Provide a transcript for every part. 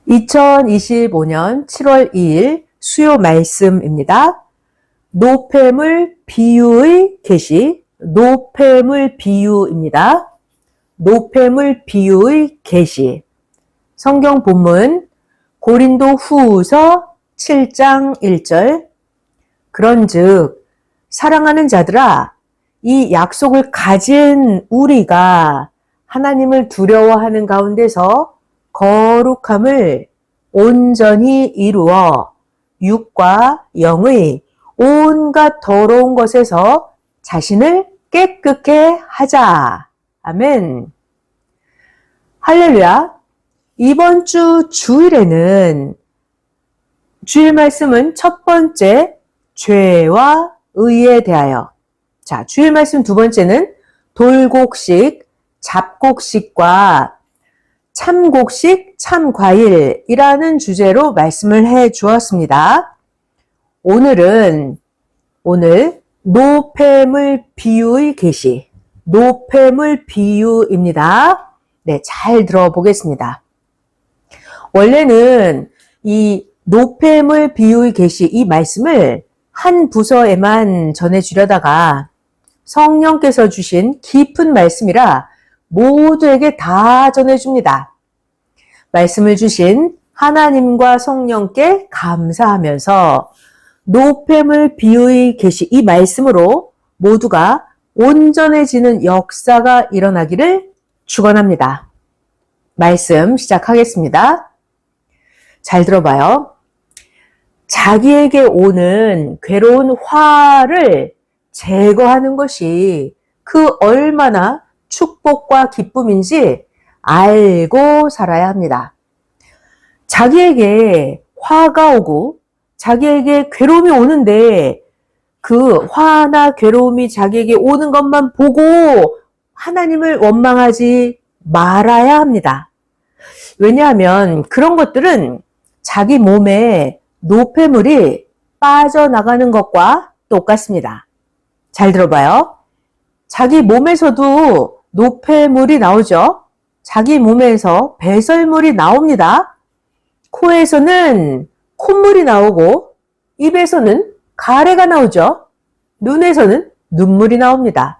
2025년 7월 2일 수요 말씀입니다. 노폐물 비유의 계시, 노폐물 비유입니다. 노폐물 비유의 계시. 성경 본문 고린도 후서 7장 1절. 그런즉 사랑하는 자들아, 이 약속을 가진 우리가 하나님을 두려워하는 가운데서 거룩함을 온전히 이루어 육과 영의 온갖 더러운 것에서 자신을 깨끗게 하자. 아멘. 할렐루야. 이번 주 주일에는 주일 말씀은 첫 번째 죄와 의에 대하여. 자, 주일 말씀 두 번째는 돌곡식, 잡곡식과 참곡식, 참과일이라는 주제로 말씀을 해 주었습니다. 오늘 노폐물 비유의 계시, 노폐물 비유입니다. 네, 잘 들어보겠습니다. 원래는 이 노폐물 비유의 계시 이 말씀을 한 부서에만 전해주려다가 성령께서 주신 깊은 말씀이라 모두에게 다 전해줍니다. 말씀을 주신 하나님과 성령께 감사하면서 노폐물 비유의 계시 이 말씀으로 모두가 온전해지는 역사가 일어나기를 축원합니다. 말씀 시작하겠습니다. 잘 들어봐요. 자기에게 오는 괴로운 화를 제거하는 것이 그 얼마나 축복과 기쁨인지 알고 살아야 합니다. 자기에게 화가 오고 자기에게 괴로움이 오는데 그 화나 괴로움이 자기에게 오는 것만 보고 하나님을 원망하지 말아야 합니다. 왜냐하면 그런 것들은 자기 몸에 노폐물이 빠져나가는 것과 똑같습니다. 잘 들어봐요. 자기 몸에서도 노폐물이 나오죠. 자기 몸에서 배설물이 나옵니다. 코에서는 콧물이 나오고 입에서는 가래가 나오죠. 눈에서는 눈물이 나옵니다.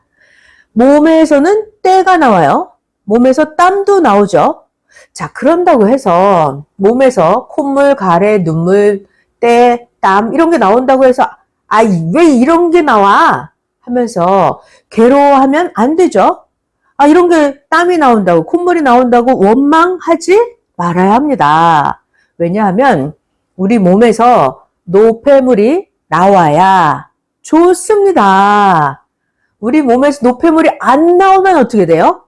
몸에서는 때가 나와요. 몸에서 땀도 나오죠. 자, 그런다고 해서 몸에서 콧물, 가래, 눈물, 때, 땀 이런 게 나온다고 해서 왜 이런 게 나와? 하면서 괴로워하면 안 되죠. 이런 게 땀이 나온다고, 콧물이 나온다고 원망하지 말아야 합니다. 왜냐하면 우리 몸에서 노폐물이 나와야 좋습니다. 우리 몸에서 노폐물이 안 나오면 어떻게 돼요?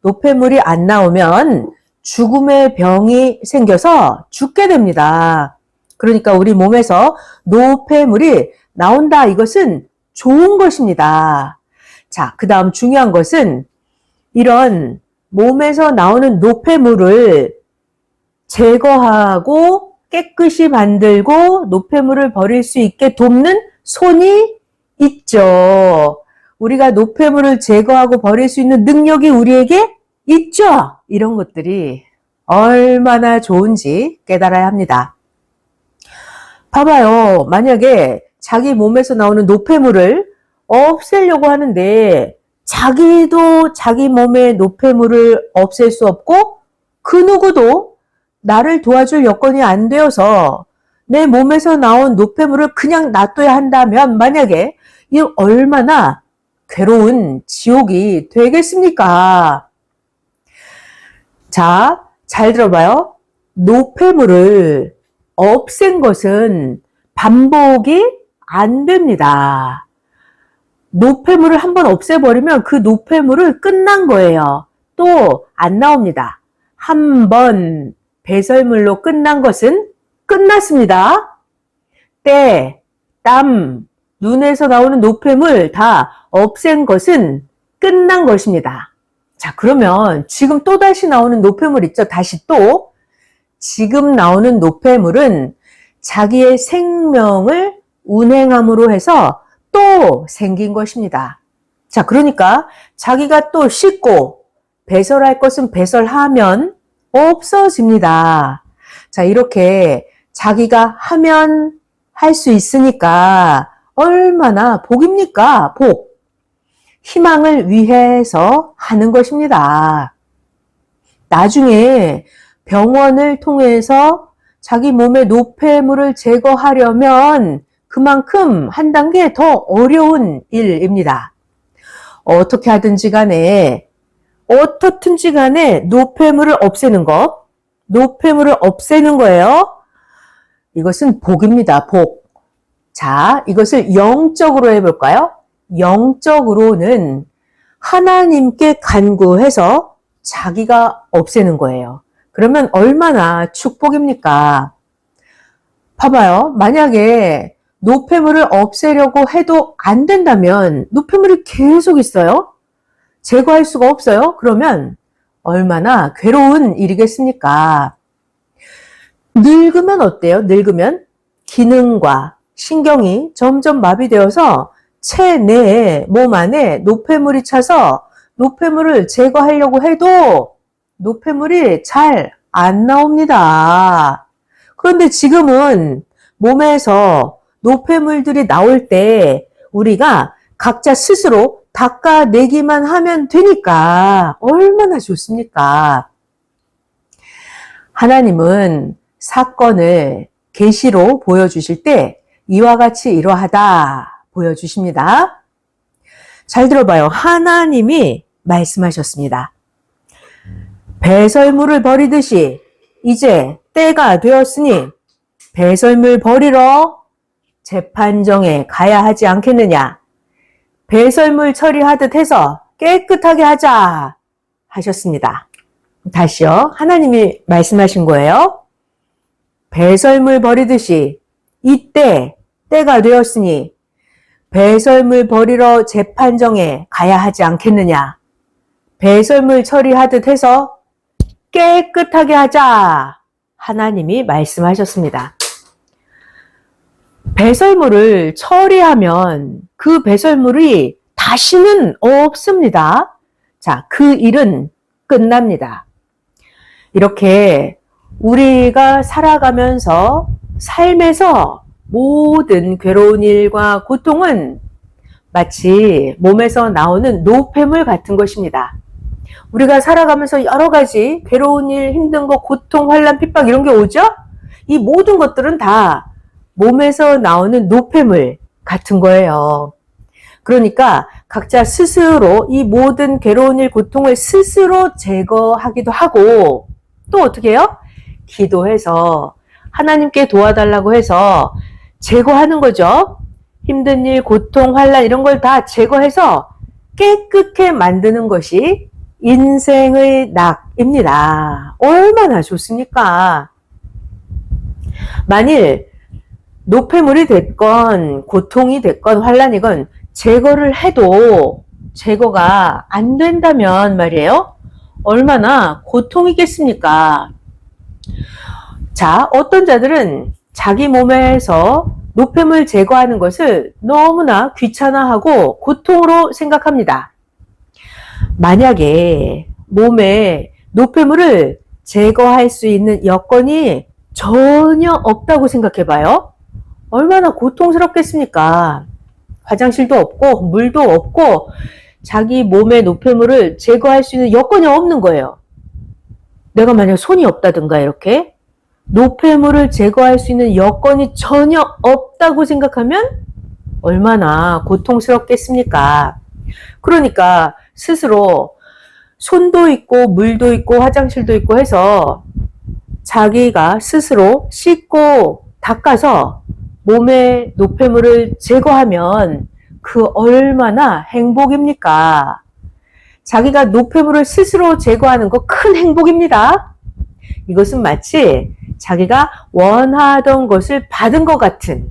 노폐물이 안 나오면 죽음의 병이 생겨서 죽게 됩니다. 그러니까 우리 몸에서 노폐물이 나온다. 이것은 좋은 것입니다. 자, 그 다음 중요한 것은 이런 몸에서 나오는 노폐물을 제거하고 깨끗이 만들고 노폐물을 버릴 수 있게 돕는 손이 있죠. 우리가 노폐물을 제거하고 버릴 수 있는 능력이 우리에게 있죠. 이런 것들이 얼마나 좋은지 깨달아야 합니다. 봐봐요. 만약에 자기 몸에서 나오는 노폐물을 없애려고 하는데 자기도 자기 몸의 노폐물을 없앨 수 없고 그 누구도 나를 도와줄 여건이 안 되어서 내 몸에서 나온 노폐물을 그냥 놔둬야 한다면 만약에 이 얼마나 괴로운 지옥이 되겠습니까? 자, 잘 들어봐요. 노폐물을 없앤 것은 반복이 안 됩니다. 노폐물을 한번 없애버리면 그 노폐물을 끝난 거예요. 또 안 나옵니다. 한번 배설물로 끝난 것은 끝났습니다. 때, 땀, 눈에서 나오는 노폐물 다 없앤 것은 끝난 것입니다. 자, 그러면 지금 또다시 나오는 노폐물 있죠? 다시 또 지금 나오는 노폐물은 자기의 생명을 운행함으로 해서 또 생긴 것입니다. 자, 그러니까 자기가 또 씻고 배설할 것은 배설하면 없어집니다. 자, 이렇게 자기가 하면 할 수 있으니까 얼마나 복입니까? 복. 희망을 위해서 하는 것입니다. 나중에 병원을 통해서 자기 몸의 노폐물을 제거하려면 그만큼 한 단계 더 어려운 일입니다. 어떻게 하든지 간에 노폐물을 없애는 거, 노폐물을 없애는 거예요. 이것은 복입니다. 복. 자, 이것을 영적으로 해볼까요? 영적으로는 하나님께 간구해서 자기가 없애는 거예요. 그러면 얼마나 축복입니까? 봐봐요. 만약에 노폐물을 없애려고 해도 안 된다면 노폐물이 계속 있어요. 제거할 수가 없어요. 그러면 얼마나 괴로운 일이겠습니까? 늙으면 어때요? 늙으면 기능과 신경이 점점 마비되어서 체내에 몸 안에 노폐물이 차서 노폐물을 제거하려고 해도 노폐물이 잘 안 나옵니다. 그런데 지금은 몸에서 노폐물들이 나올 때 우리가 각자 스스로 닦아내기만 하면 되니까 얼마나 좋습니까? 하나님은 사건을 계시로 보여주실 때 이와 같이 이러하다 보여주십니다. 잘 들어봐요. 하나님이 말씀하셨습니다. 배설물을 버리듯이 이제 때가 되었으니 배설물 버리러 재판정에 가야 하지 않겠느냐. 배설물 처리하듯 해서 깨끗하게 하자 하셨습니다. 다시요. 하나님이 말씀하신 거예요. 배설물 버리듯이 이때 때가 되었으니 배설물 버리러 재판정에 가야 하지 않겠느냐. 배설물 처리하듯 해서 깨끗하게 하자. 하나님이 말씀하셨습니다. 배설물을 처리하면 그 배설물이 다시는 없습니다. 자, 그 일은 끝납니다. 이렇게 우리가 살아가면서 삶에서 모든 괴로운 일과 고통은 마치 몸에서 나오는 노폐물 같은 것입니다. 우리가 살아가면서 여러 가지 괴로운 일, 힘든 거, 고통, 환난, 핍박 이런 게 오죠? 이 모든 것들은 다 몸에서 나오는 노폐물 같은 거예요. 그러니까 각자 스스로 이 모든 괴로운 일, 고통을 스스로 제거하기도 하고 또 어떻게 해요? 기도해서 하나님께 도와달라고 해서 제거하는 거죠. 힘든 일, 고통, 환난 이런 걸 다 제거해서 깨끗게 만드는 것이 인생의 낙입니다. 얼마나 좋습니까? 만일 노폐물이 됐건 고통이 됐건 환난이건 제거를 해도 제거가 안 된다면 말이에요. 얼마나 고통이겠습니까? 자, 어떤 자들은 자기 몸에서 노폐물 제거하는 것을 너무나 귀찮아하고 고통으로 생각합니다. 만약에 몸에 노폐물을 제거할 수 있는 여건이 전혀 없다고 생각해봐요. 얼마나 고통스럽겠습니까? 화장실도 없고 물도 없고 자기 몸의 노폐물을 제거할 수 있는 여건이 없는 거예요. 내가 만약 손이 없다든가 이렇게 노폐물을 제거할 수 있는 여건이 전혀 없다고 생각하면 얼마나 고통스럽겠습니까? 그러니까 스스로 손도 있고 물도 있고 화장실도 있고 해서 자기가 스스로 씻고 닦아서 몸의 노폐물을 제거하면 그 얼마나 행복입니까? 자기가 노폐물을 스스로 제거하는 거 큰 행복입니다. 이것은 마치 자기가 원하던 것을 받은 것 같은,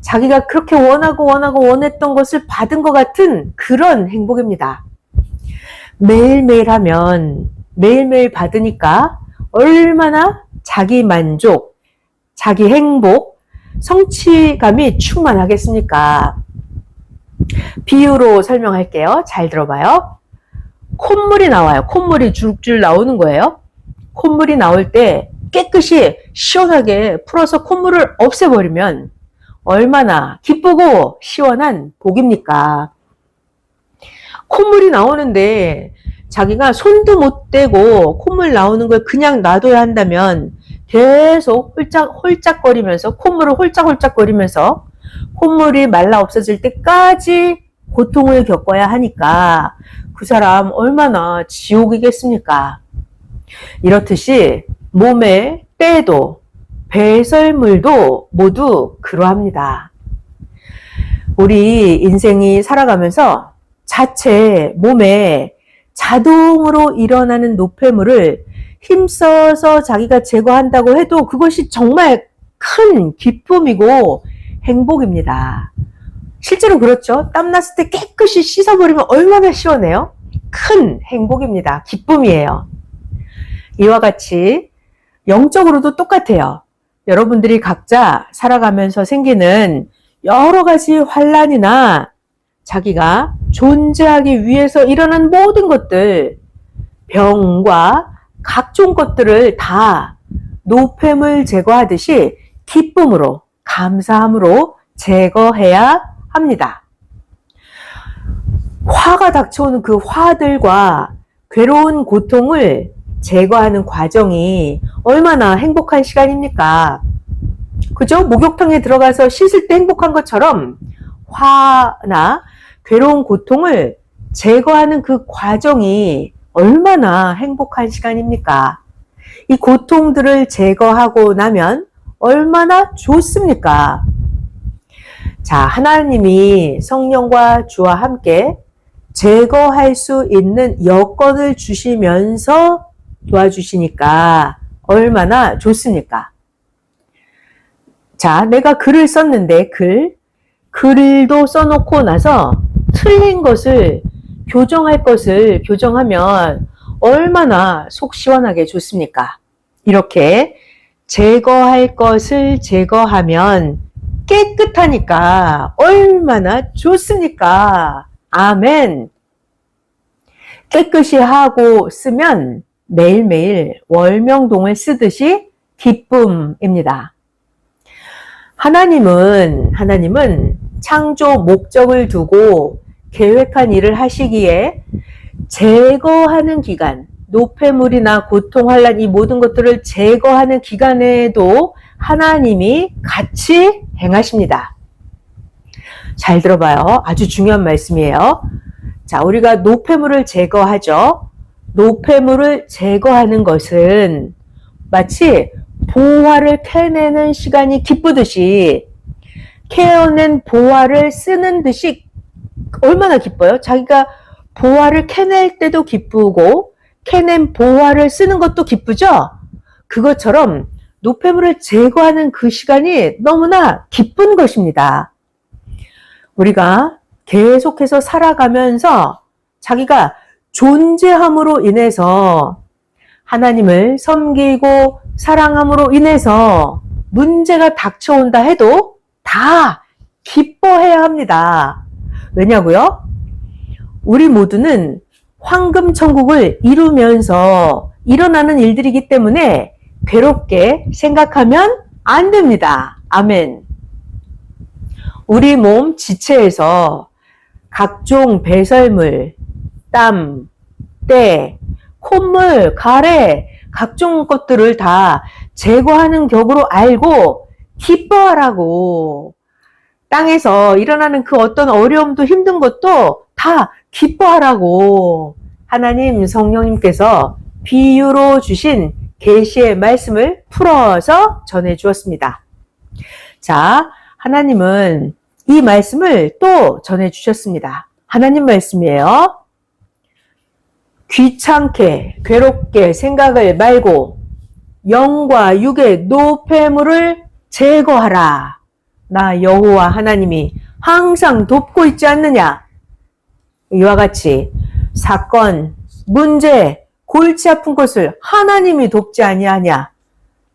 자기가 그렇게 원했던 것을 받은 것 같은 그런 행복입니다. 매일매일 하면 매일매일 받으니까 얼마나 자기 만족, 자기 행복, 성취감이 충만하겠습니까? 비유로 설명할게요. 잘 들어봐요. 콧물이 나와요. 콧물이 줄줄 나오는 거예요. 콧물이 나올 때 깨끗이 시원하게 풀어서 콧물을 없애버리면 얼마나 기쁘고 시원한 복입니까? 콧물이 나오는데 자기가 손도 못 대고 콧물 나오는 걸 그냥 놔둬야 한다면 계속 홀짝거리면서 콧물을 홀짝홀짝거리면서 콧물이 말라 없어질 때까지 고통을 겪어야 하니까 그 사람 얼마나 지옥이겠습니까? 이렇듯이 몸의 때도 배설물도 모두 그러합니다. 우리 인생이 살아가면서 자체 몸에 자동으로 일어나는 노폐물을 힘써서 자기가 제거한다고 해도 그것이 정말 큰 기쁨이고 행복입니다. 실제로 그렇죠. 땀났을 때 깨끗이 씻어버리면 얼마나 시원해요? 큰 행복입니다. 기쁨이에요. 이와 같이 영적으로도 똑같아요. 여러분들이 각자 살아가면서 생기는 여러 가지 환난이나 자기가 존재하기 위해서 일어난 모든 것들, 병과 각종 것들을 다 노폐물 제거하듯이 기쁨으로, 감사함으로 제거해야 합니다. 화가 닥쳐오는 그 화들과 괴로운 고통을 제거하는 과정이 얼마나 행복한 시간입니까? 그죠? 목욕탕에 들어가서 씻을 때 행복한 것처럼 화나 괴로운 고통을 제거하는 그 과정이 얼마나 행복한 시간입니까? 이 고통들을 제거하고 나면 얼마나 좋습니까? 자, 하나님이 성령과 주와 함께 제거할 수 있는 여건을 주시면서 도와주시니까 얼마나 좋습니까? 자, 내가 글을 썼는데 글도 써놓고 나서 틀린 것을 교정할 것을 교정하면 얼마나 속 시원하게 좋습니까? 이렇게 제거할 것을 제거하면 깨끗하니까 얼마나 좋습니까? 아멘. 깨끗이 하고 쓰면 매일매일 월명동을 쓰듯이 기쁨입니다. 하나님은 창조 목적을 두고 계획한 일을 하시기에 제거하는 기간, 노폐물이나 고통, 환난 이 모든 것들을 제거하는 기간에도 하나님이 같이 행하십니다. 잘 들어봐요. 아주 중요한 말씀이에요. 자, 우리가 노폐물을 제거하죠. 노폐물을 제거하는 것은 마치 보화를 캐내는 시간이 기쁘듯이 캐어낸 보화를 쓰는 듯이 얼마나 기뻐요? 자기가 보화를 캐낼 때도 기쁘고 캐낸 보화를 쓰는 것도 기쁘죠? 그것처럼 노폐물을 제거하는 그 시간이 너무나 기쁜 것입니다. 우리가 계속해서 살아가면서 자기가 존재함으로 인해서 하나님을 섬기고 사랑함으로 인해서 문제가 닥쳐온다 해도 다 기뻐해야 합니다. 왜냐고요? 우리 모두는 황금천국을 이루면서 일어나는 일들이기 때문에 괴롭게 생각하면 안 됩니다. 아멘. 우리 몸 지체에서 각종 배설물, 땀, 때, 콧물, 가래, 각종 것들을 다 제거하는 격으로 알고 기뻐하라고. 땅에서 일어나는 그 어떤 어려움도 힘든 것도 다 기뻐하라고 하나님 성령님께서 비유로 주신 계시의 말씀을 풀어서 전해 주었습니다. 자, 하나님은 이 말씀을 또 전해 주셨습니다. 하나님 말씀이에요. 귀찮게 괴롭게 생각을 말고 영과 육의 노폐물을 제거하라. 나 여호와 하나님이 항상 돕고 있지 않느냐. 이와 같이 사건, 문제, 골치 아픈 것을 하나님이 돕지 아니하냐.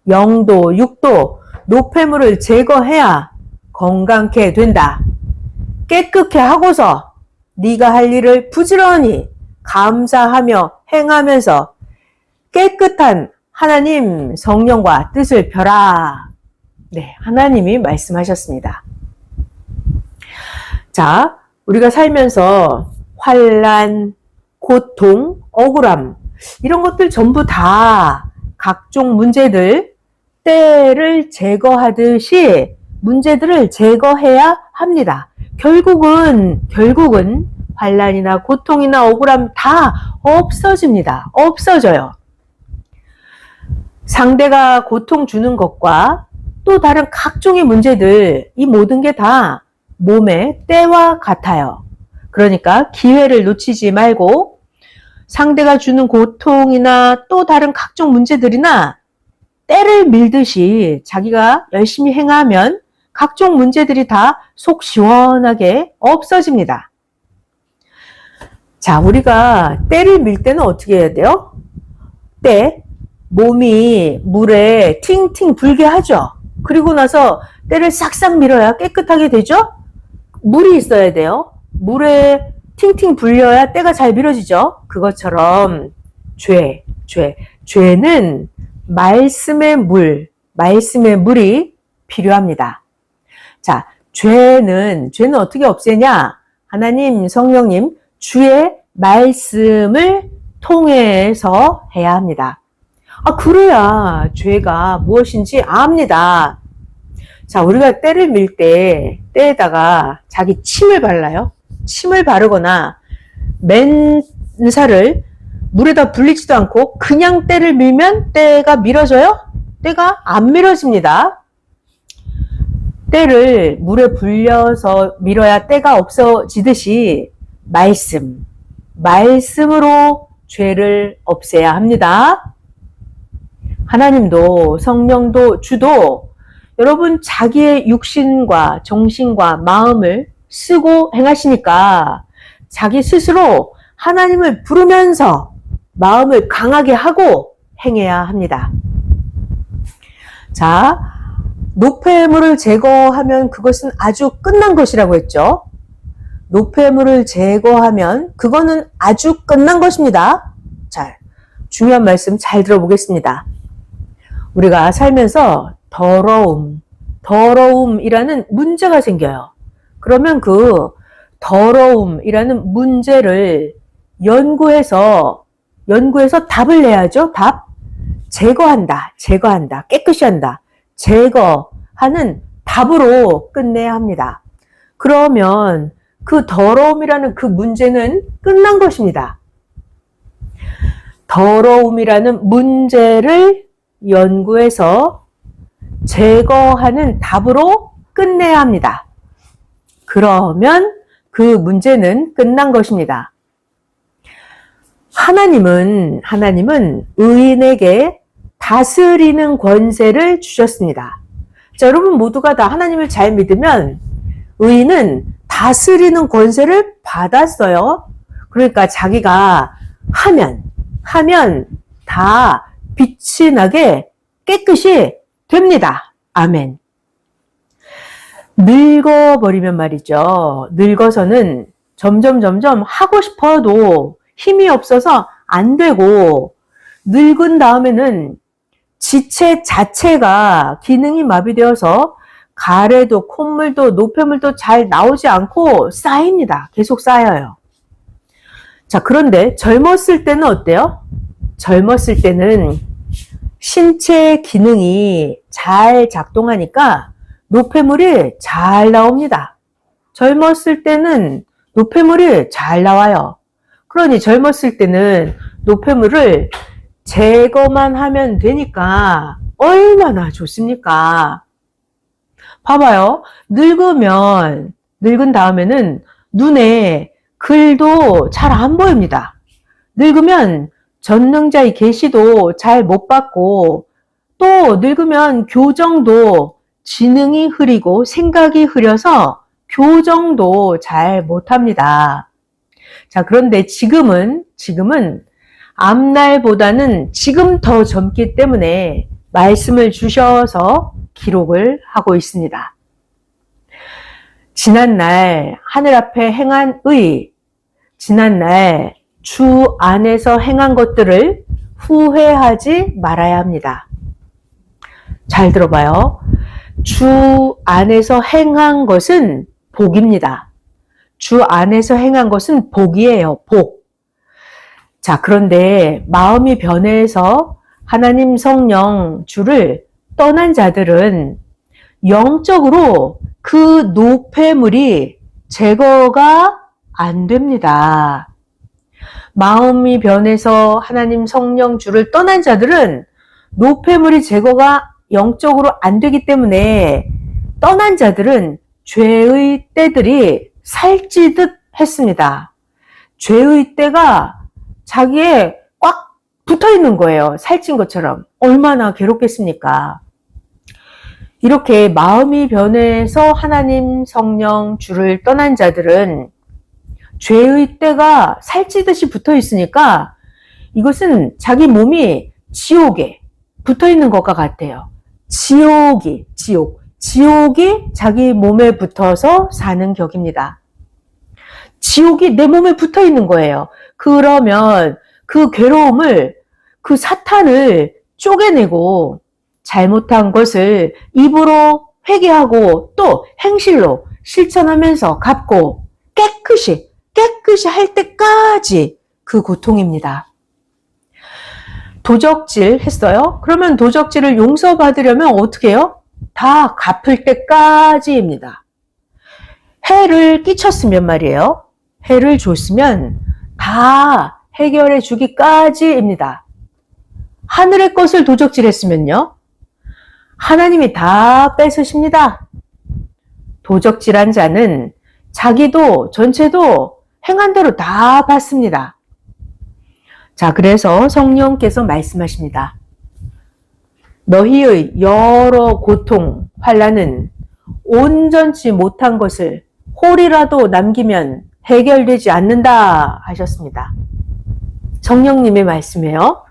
영도 육도 노폐물을 제거해야 건강케 된다. 깨끗게 하고서 네가 할 일을 부지런히 감사하며 행하면서 깨끗한 하나님 성령과 뜻을 펴라. 네, 하나님이 말씀하셨습니다. 자, 우리가 살면서 환난, 고통, 억울함 이런 것들 전부 다 각종 문제들 때를 제거하듯이 문제들을 제거해야 합니다. 결국은 환난이나 고통이나 억울함 다 없어집니다. 없어져요. 상대가 고통 주는 것과 또 다른 각종의 문제들, 이 모든 게 다 몸의 때와 같아요. 그러니까 기회를 놓치지 말고 상대가 주는 고통이나 또 다른 각종 문제들이나 때를 밀듯이 자기가 열심히 행하면 각종 문제들이 다 속 시원하게 없어집니다. 자, 우리가 때를 밀 때는 어떻게 해야 돼요? 몸이 물에 팅팅 불게 하죠. 그리고 나서 때를 싹싹 밀어야 깨끗하게 되죠? 물이 있어야 돼요. 물에 팅팅 불려야 때가 잘 밀어지죠. 그것처럼 죄는 말씀의 물이 필요합니다. 자, 죄는 어떻게 없애냐? 하나님, 성령님, 주의 말씀을 통해서 해야 합니다. 그래야 죄가 무엇인지 압니다. 자, 우리가 때를 밀 때에다가 자기 침을 발라요. 침을 바르거나 맨살을 물에다 불리지도 않고 그냥 때를 밀면 때가 밀어져요? 때가 안 밀어집니다. 때를 물에 불려서 밀어야 때가 없어지듯이 말씀으로 죄를 없애야 합니다. 하나님도 성령도 주도 여러분 자기의 육신과 정신과 마음을 쓰고 행하시니까 자기 스스로 하나님을 부르면서 마음을 강하게 하고 행해야 합니다. 자, 노폐물을 제거하면 그것은 아주 끝난 것이라고 했죠. 노폐물을 제거하면 그거는 아주 끝난 것입니다. 자, 중요한 말씀 잘 들어보겠습니다. 우리가 살면서 더러움이라는 문제가 생겨요. 그러면 그 더러움이라는 문제를 연구해서 답을 내야죠. 답. 제거한다. 깨끗이 한다. 제거하는 답으로 끝내야 합니다. 그러면 그 더러움이라는 그 문제는 끝난 것입니다. 더러움이라는 문제를 연구해서 제거하는 답으로 끝내야 합니다. 그러면 그 문제는 끝난 것입니다. 하나님은 의인에게 다스리는 권세를 주셨습니다. 자, 여러분 모두가 다 하나님을 잘 믿으면 의인은 다스리는 권세를 받았어요. 그러니까 자기가 하면 다 빛이 나게 깨끗이 됩니다. 아멘. 늙어버리면 말이죠. 늙어서는 점점 하고 싶어도 힘이 없어서 안 되고, 늙은 다음에는 지체 자체가 기능이 마비되어서 가래도 콧물도 노폐물도 잘 나오지 않고 쌓입니다. 계속 쌓여요. 자, 그런데 젊었을 때는 어때요? 젊었을 때는 신체 기능이 잘 작동하니까 노폐물이 잘 나옵니다. 젊었을 때는 노폐물이 잘 나와요. 그러니 젊었을 때는 노폐물을 제거만 하면 되니까 얼마나 좋습니까? 봐봐요. 늙은 다음에는 눈에 글도 잘 안 보입니다. 늙으면 전능자의 계시도 잘 못 받고, 또 늙으면 교정도 지능이 흐리고 생각이 흐려서 교정도 잘 못합니다. 자, 그런데 지금은 앞날보다는 지금 더 젊기 때문에 말씀을 주셔서 기록을 하고 있습니다. 지난날 하늘 앞에 행한 의, 지난날 주 안에서 행한 것들을 후회하지 말아야 합니다. 잘 들어봐요. 주 안에서 행한 것은 복입니다. 주 안에서 행한 것은 복이에요. 복. 자, 그런데 마음이 변해서 하나님 성령 주를 떠난 자들은 영적으로 그 노폐물이 제거가 안 됩니다. 마음이 변해서 하나님 성령 주를 떠난 자들은 노폐물이 제거가 영적으로 안 되기 때문에 떠난 자들은 죄의 때들이 살찌듯 했습니다. 죄의 때가 자기에 꽉 붙어 있는 거예요. 살찐 것처럼. 얼마나 괴롭겠습니까? 이렇게 마음이 변해서 하나님 성령 주를 떠난 자들은 죄의 때가 살찌듯이 붙어 있으니까 이것은 자기 몸이 지옥에 붙어 있는 것과 같아요. 지옥이 자기 몸에 붙어서 사는 격입니다. 지옥이 내 몸에 붙어 있는 거예요. 그러면 그 괴로움을, 그 사탄을 쪼개내고 잘못한 것을 입으로 회개하고 또 행실로 실천하면서 갚고 깨끗이 할 때까지 그 고통입니다. 도적질 했어요? 그러면 도적질을 용서받으려면 어떻게 해요? 다 갚을 때까지입니다. 해를 끼쳤으면 말이에요. 해를 줬으면 다 해결해 주기까지입니다. 하늘의 것을 도적질했으면요. 하나님이 다 뺏으십니다. 도적질한 자는 자기도 전체도 행한 대로 다 받습니다. 자, 그래서 성령께서 말씀하십니다. 너희의 여러 고통, 환난은 온전치 못한 것을 홀이라도 남기면 해결되지 않는다 하셨습니다. 성령님의 말씀이에요.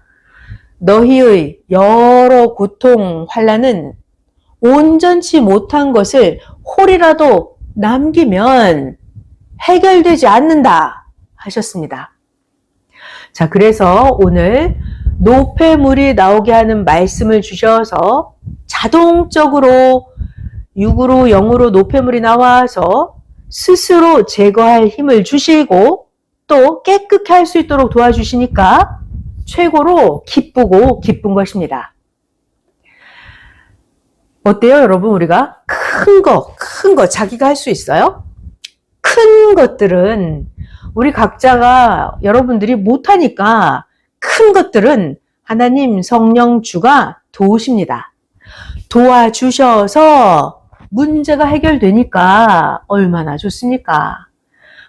너희의 여러 고통, 환난은 온전치 못한 것을 홀이라도 남기면 해결되지 않는다 하셨습니다. 자, 그래서 오늘 노폐물이 나오게 하는 말씀을 주셔서 자동적으로 육으로 영으로 노폐물이 나와서 스스로 제거할 힘을 주시고 또 깨끗게 할 수 있도록 도와주시니까 최고로 기쁘고 기쁜 것입니다. 어때요, 여러분? 우리가 큰 거 자기가 할 수 있어요? 큰 것들은 우리 각자가 여러분들이 못하니까 큰 것들은 하나님 성령 주가 도우십니다. 도와주셔서 문제가 해결되니까 얼마나 좋습니까?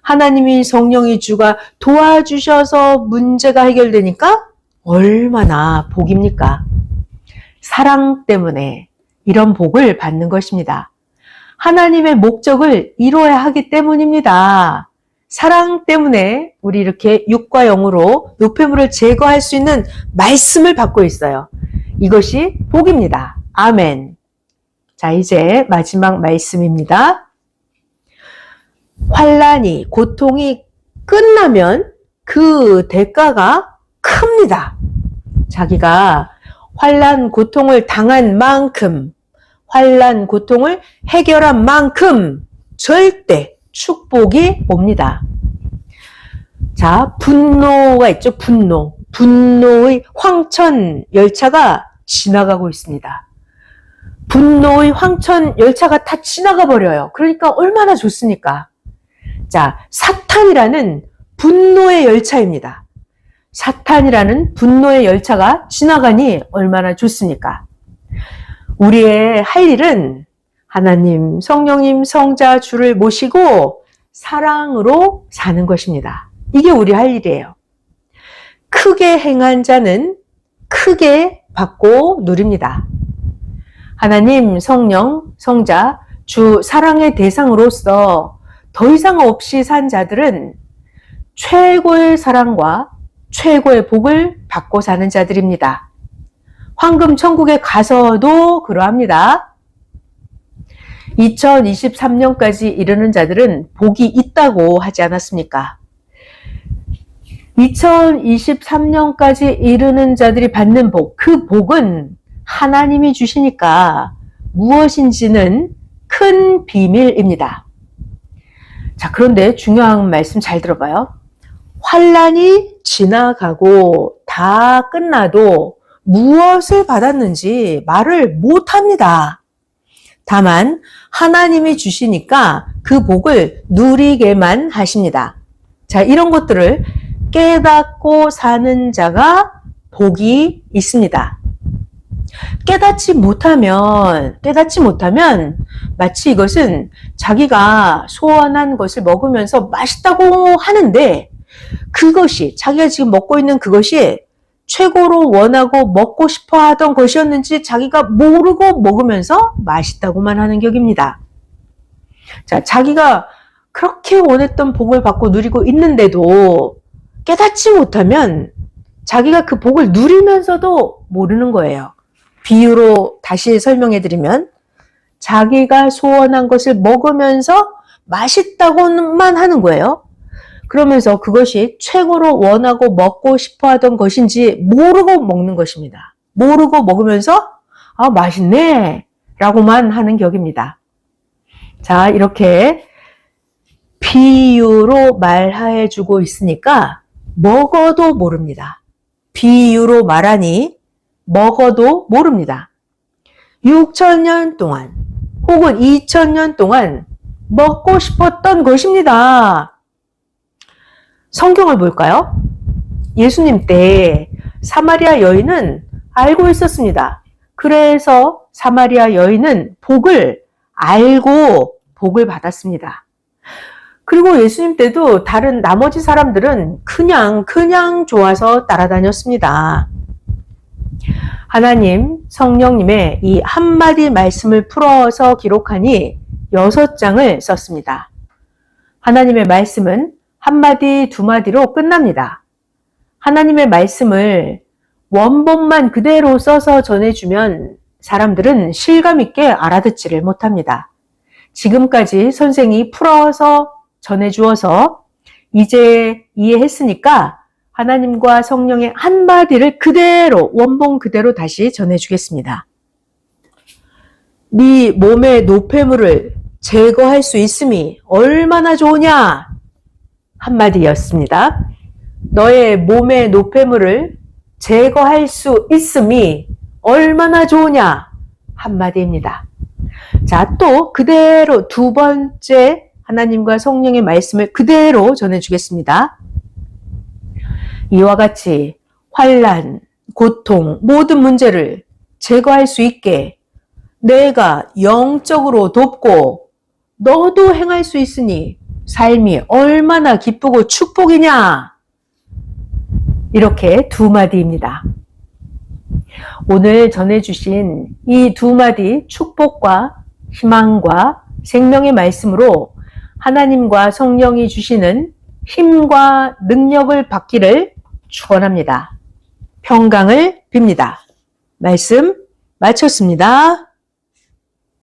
하나님이 성령이 주가 도와주셔서 문제가 해결되니까 얼마나 복입니까? 사랑 때문에 이런 복을 받는 것입니다. 하나님의 목적을 이루어야 하기 때문입니다. 사랑 때문에 우리 이렇게 육과 영으로 노폐물을 제거할 수 있는 말씀을 받고 있어요. 이것이 복입니다. 아멘. 자, 이제 마지막 말씀입니다. 환난이, 고통이 끝나면 그 대가가 큽니다. 자기가 환난, 고통을 당한 만큼, 환난, 고통을 해결한 만큼 절대 축복이 옵니다. 자, 분노가 있죠. 분노의 황천 열차가 지나가고 있습니다. 분노의 황천 열차가 다 지나가 버려요. 그러니까 얼마나 좋습니까? 자, 사탄이라는 분노의 열차입니다. 사탄이라는 분노의 열차가 지나가니 얼마나 좋습니까? 우리의 할 일은 하나님, 성령님, 성자, 주를 모시고 사랑으로 사는 것입니다. 이게 우리 할 일이에요. 크게 행한 자는 크게 받고 누립니다. 하나님, 성령, 성자, 주 사랑의 대상으로서 더 이상 없이 산 자들은 최고의 사랑과 최고의 복을 받고 사는 자들입니다. 황금 천국에 가서도 그러합니다. 2023년까지 이르는 자들은 복이 있다고 하지 않았습니까? 2023년까지 이르는 자들이 받는 복, 그 복은 하나님이 주시니까 무엇인지는 큰 비밀입니다. 자, 그런데 중요한 말씀 잘 들어봐요. 환란이 지나가고 다 끝나도 무엇을 받았는지 말을 못합니다. 다만 하나님이 주시니까 그 복을 누리게만 하십니다. 자, 이런 것들을 깨닫고 사는 자가 복이 있습니다. 깨닫지 못하면 마치 이것은 자기가 소원한 것을 먹으면서 맛있다고 하는데 그것이 자기가 지금 먹고 있는 그것이 최고로 원하고 먹고 싶어 하던 것이었는지 자기가 모르고 먹으면서 맛있다고만 하는 격입니다. 자, 자기가 그렇게 원했던 복을 받고 누리고 있는데도 깨닫지 못하면 자기가 그 복을 누리면서도 모르는 거예요. 비유로 다시 설명해 드리면 자기가 소원한 것을 먹으면서 맛있다고만 하는 거예요. 그러면서 그것이 최고로 원하고 먹고 싶어 하던 것인지 모르고 먹는 것입니다. 모르고 먹으면서 아, 맛있네 라고만 하는 격입니다. 자, 이렇게 비유로 말해 주고 있으니까 먹어도 모릅니다. 비유로 말하니 먹어도 모릅니다. 6,000년 동안 혹은 2,000년 동안 먹고 싶었던 것입니다. 성경을 볼까요? 예수님 때 사마리아 여인은 알고 있었습니다. 그래서 사마리아 여인은 복을 알고 복을 받았습니다. 그리고 예수님 때도 다른 나머지 사람들은 그냥 좋아서 따라다녔습니다. 하나님, 성령님의 이 한마디 말씀을 풀어서 기록하니 6장을 썼습니다. 하나님의 말씀은 한마디, 두마디로 끝납니다. 하나님의 말씀을 원본만 그대로 써서 전해주면 사람들은 실감 있게 알아듣지를 못합니다. 지금까지 선생이 풀어서 전해주어서 이제 이해했으니까 하나님과 성령의 한마디를 그대로 원본 그대로 다시 전해주겠습니다. 네 몸의 노폐물을 제거할 수 있음이 얼마나 좋으냐 한마디였습니다. 너의 몸의 노폐물을 제거할 수 있음이 얼마나 좋으냐 한마디입니다. 자, 또 그대로 두 번째 하나님과 성령의 말씀을 그대로 전해주겠습니다. 이와 같이 환난, 고통, 모든 문제를 제거할 수 있게 내가 영적으로 돕고 너도 행할 수 있으니 삶이 얼마나 기쁘고 축복이냐. 이렇게 두 마디입니다. 오늘 전해주신 이 두 마디 축복과 희망과 생명의 말씀으로 하나님과 성령이 주시는 힘과 능력을 받기를 축원합니다. 평강을 빕니다. 말씀 마쳤습니다.